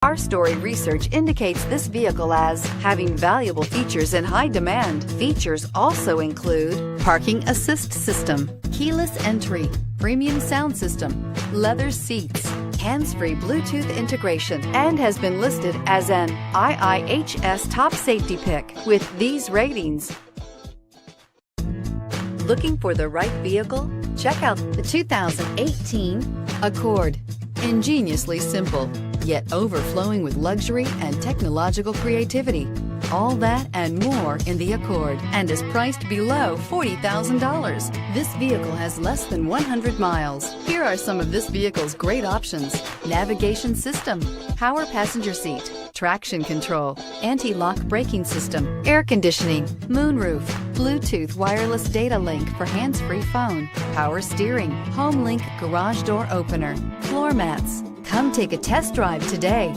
Our story research indicates this vehicle as having valuable features in high demand. Features also include parking assist system, keyless entry, premium sound system, leather seats, hands-free Bluetooth integration, and has been listed as an IIHS top safety pick with these ratings. Looking for the right vehicle? Check out the 2018 Accord. Ingeniously simple, yet overflowing with luxury and technological creativity. All that and more in the Accord, and is priced below $40,000. This vehicle has less than 100 miles. Here are some of this vehicle's great options: navigation system, power passenger seat, traction control, anti-lock braking system, air conditioning, moonroof, Bluetooth wireless data link for hands-free phone, power steering, home link garage door opener, floor mats. Come take a test drive today.